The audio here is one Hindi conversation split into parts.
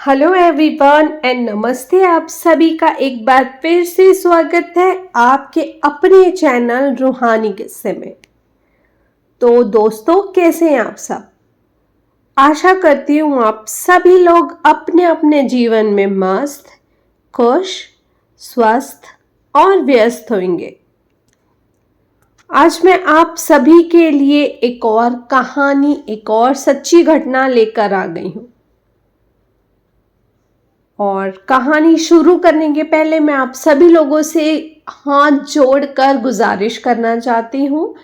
हेलो एवरीवन एंड नमस्ते। आप सभी का एक बार फिर से स्वागत है आपके अपने चैनल रूहानी किस्से में। तो दोस्तों, कैसे हैं आप सब? आशा करती हूँ आप सभी लोग अपने अपने जीवन में मस्त, खुश, स्वस्थ और व्यस्त होंगे। आज मैं आप सभी के लिए एक और कहानी, एक और सच्ची घटना लेकर आ गई हूँ। और कहानी शुरू करने के पहले मैं आप सभी लोगों से हाथ जोड़कर गुजारिश करना चाहती हूँ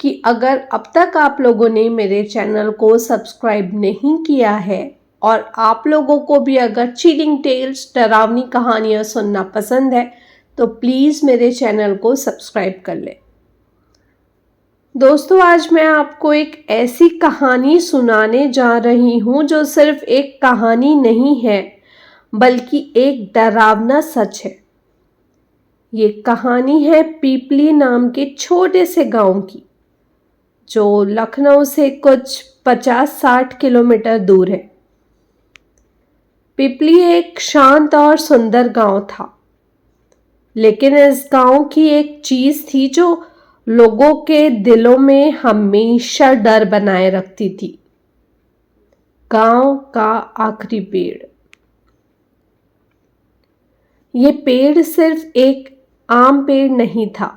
कि अगर अब तक आप लोगों ने मेरे चैनल को सब्सक्राइब नहीं किया है और आप लोगों को भी अगर चिलिंग टेल्स, डरावनी कहानियाँ सुनना पसंद है तो प्लीज़ मेरे चैनल को सब्सक्राइब कर लें। दोस्तों, आज मैं आपको एक ऐसी कहानी सुनाने जा रही हूँ जो सिर्फ एक कहानी नहीं है बल्कि एक डरावना सच है। ये कहानी है पीपली नाम के छोटे से गांव की, जो लखनऊ से कुछ 50-60 किलोमीटर दूर है। पीपली एक शांत और सुंदर गांव था, लेकिन इस गांव की एक चीज थी जो लोगों के दिलों में हमेशा डर बनाए रखती थी। गांव का आखिरी पेड़। ये पेड़ सिर्फ एक आम पेड़ नहीं था।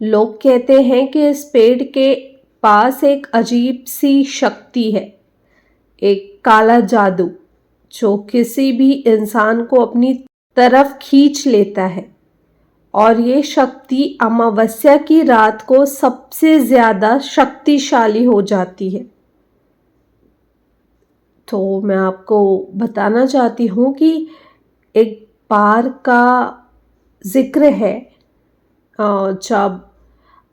लोग कहते हैं कि इस पेड़ के पास एक अजीब सी शक्ति है, एक काला जादू जो किसी भी इंसान को अपनी तरफ खींच लेता है। और ये शक्ति अमावस्या की रात को सबसे ज्यादा शक्तिशाली हो जाती है। तो मैं आपको बताना चाहती हूँ कि एक बार का जिक्र है जब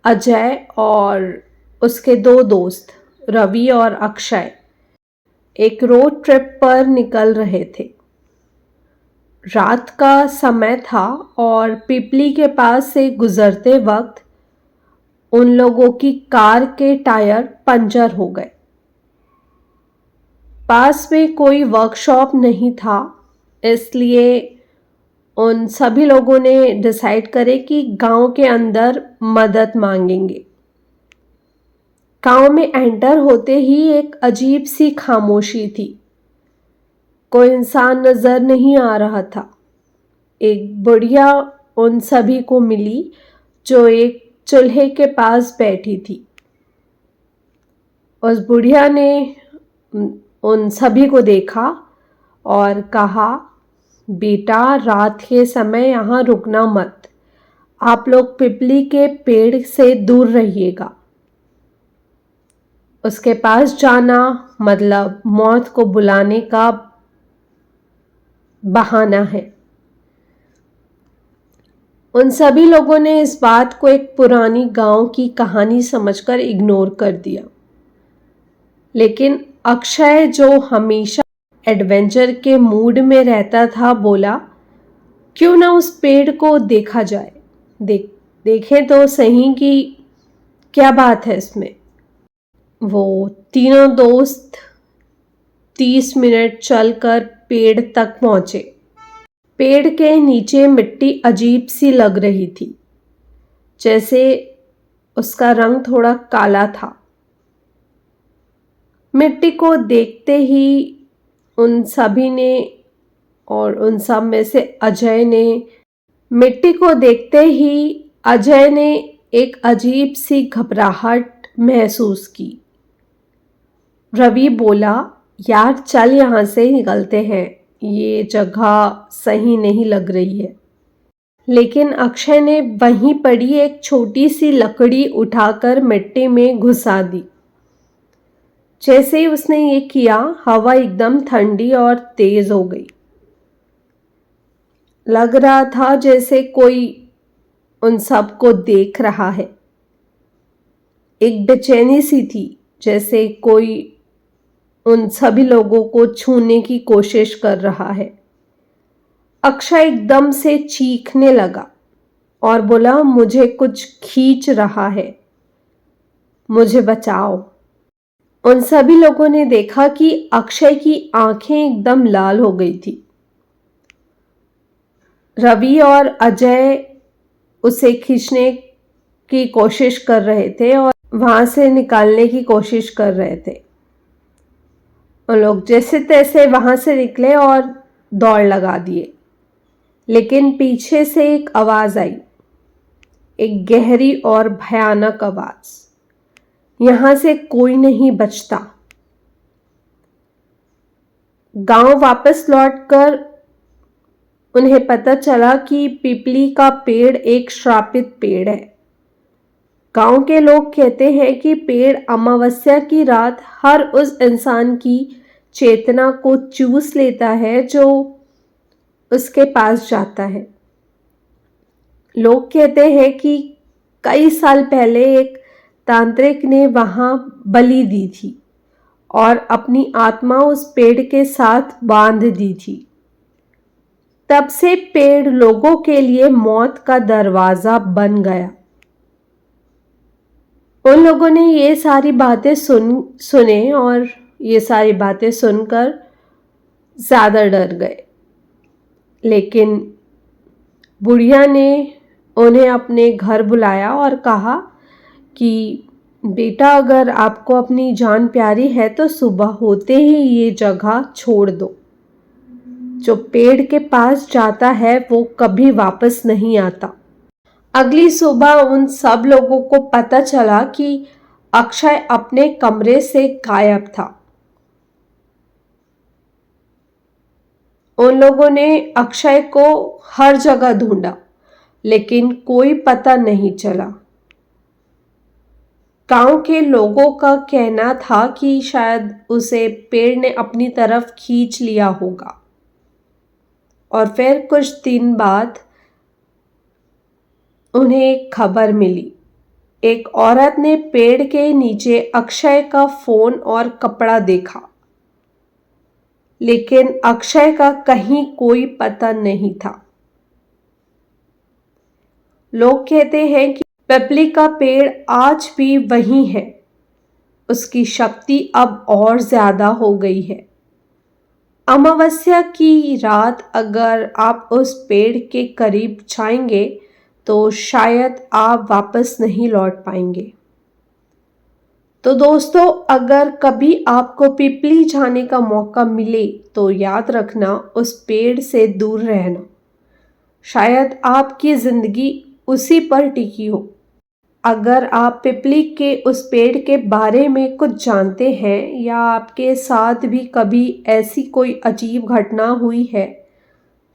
अजय और उसके दो दोस्त रवि और अक्षय एक रोड ट्रिप पर निकल रहे थे। रात का समय था और पिपली के पास से गुजरते वक्त उन लोगों की कार के टायर पंचर हो गए। पास में कोई वर्कशॉप नहीं था, इसलिए उन सभी लोगों ने डिसाइड करे कि गांव के अंदर मदद मांगेंगे। गांव में एंटर होते ही एक अजीब सी खामोशी थी। कोई इंसान नजर नहीं आ रहा था। एक बुढ़िया उन सभी को मिली जो एक चूल्हे के पास बैठी थी। उस बुढ़िया ने उन सभी को देखा और कहा, बेटा, रात के समय यहाँ रुकना मत। आप लोग पिपली के पेड़ से दूर रहिएगा। उसके पास जाना मतलब मौत को बुलाने का बहाना है। उन सभी लोगों ने इस बात को एक पुरानी गांव की कहानी समझकर इग्नोर कर दिया। लेकिन अक्षय, जो हमेशा एडवेंचर के मूड में रहता था, बोला, क्यों ना उस पेड़ को देखा जाए। देखें तो सही कि क्या बात है इसमें। वो तीनों दोस्त 30 मिनट चलकर पेड़ तक पहुंचे। पेड़ के नीचे मिट्टी अजीब सी लग रही थी, जैसे उसका रंग थोड़ा काला था। मिट्टी को देखते ही उन सभी ने, और उन सब में से अजय ने, मिट्टी को देखते ही अजय ने एक अजीब सी घबराहट महसूस की। रवि बोला, यार चल यहाँ से निकलते हैं, ये जगह सही नहीं लग रही है। लेकिन अक्षय ने वहीं पड़ी एक छोटी सी लकड़ी उठाकर मिट्टी में घुसा दी। जैसे ही उसने ये किया, हवा एकदम ठंडी और तेज हो गई। लग रहा था जैसे कोई उन सबको देख रहा है। एक बेचैनी सी थी, जैसे कोई उन सभी लोगों को छूने की कोशिश कर रहा है। अक्षय एकदम से चीखने लगा और बोला, मुझे कुछ खींच रहा है, मुझे बचाओ। उन सभी लोगों ने देखा कि अक्षय की आंखें एकदम लाल हो गई थी। रवि और अजय उसे खींचने की कोशिश कर रहे थे और वहां से निकालने की कोशिश कर रहे थे। उन लोग जैसे तैसे वहां से निकले और दौड़ लगा दिए, लेकिन पीछे से एक आवाज आई, एक गहरी और भयानक आवाज, यहां से कोई नहीं बचता। गांव वापस लौटकर उन्हें पता चला कि पीपली का पेड़ एक श्रापित पेड़ है। गांव के लोग कहते हैं कि पेड़ अमावस्या की रात हर उस इंसान की चेतना को चूस लेता है जो उसके पास जाता है। लोग कहते हैं कि कई साल पहले एक तांत्रिक ने वहां बलि दी थी और अपनी आत्मा उस पेड़ के साथ बांध दी थी। तब से पेड़ लोगों के लिए मौत का दरवाजा बन गया। उन लोगों ने ये सारी बातें सुने और ये सारी बातें सुनकर ज्यादा डर गए, लेकिन बुढ़िया ने उन्हें अपने घर बुलाया और कहा कि बेटा, अगर आपको अपनी जान प्यारी है तो सुबह होते ही ये जगह छोड़ दो। जो पेड़ के पास जाता है वो कभी वापस नहीं आता। अगली सुबह उन सब लोगों को पता चला कि अक्षय अपने कमरे से गायब था। उन लोगों ने अक्षय को हर जगह ढूंढा, लेकिन कोई पता नहीं चला। गांव के लोगों का कहना था कि शायद उसे पेड़ ने अपनी तरफ खींच लिया होगा। और फिर कुछ दिन बाद उन्हें एक खबर मिली। एक औरत ने पेड़ के नीचे अक्षय का फोन और कपड़ा देखा, लेकिन अक्षय का कहीं कोई पता नहीं था। लोग कहते हैं कि पिपली का पेड़ आज भी वही है। उसकी शक्ति अब और ज्यादा हो गई है। अमावस्या की रात अगर आप उस पेड़ के करीब जाएंगे तो शायद आप वापस नहीं लौट पाएंगे। तो दोस्तों, अगर कभी आपको पिपली जाने का मौका मिले तो याद रखना, उस पेड़ से दूर रहना। शायद आपकी जिंदगी उसी पर टिकी हो। अगर आप पिपली के उस पेड़ के बारे में कुछ जानते हैं या आपके साथ भी कभी ऐसी कोई अजीब घटना हुई है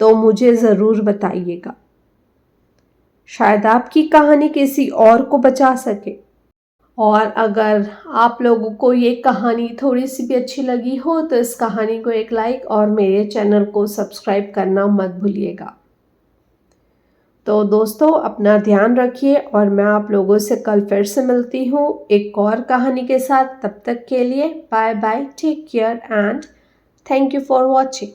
तो मुझे ज़रूर बताइएगा। शायद आपकी कहानी किसी और को बचा सके। और अगर आप लोगों को ये कहानी थोड़ी सी भी अच्छी लगी हो तो इस कहानी को एक लाइक और मेरे चैनल को सब्सक्राइब करना मत भूलिएगा। तो दोस्तों, अपना ध्यान रखिए और मैं आप लोगों से कल फिर से मिलती हूँ एक और कहानी के साथ। तब तक के लिए bye bye, take care and thank you for watching.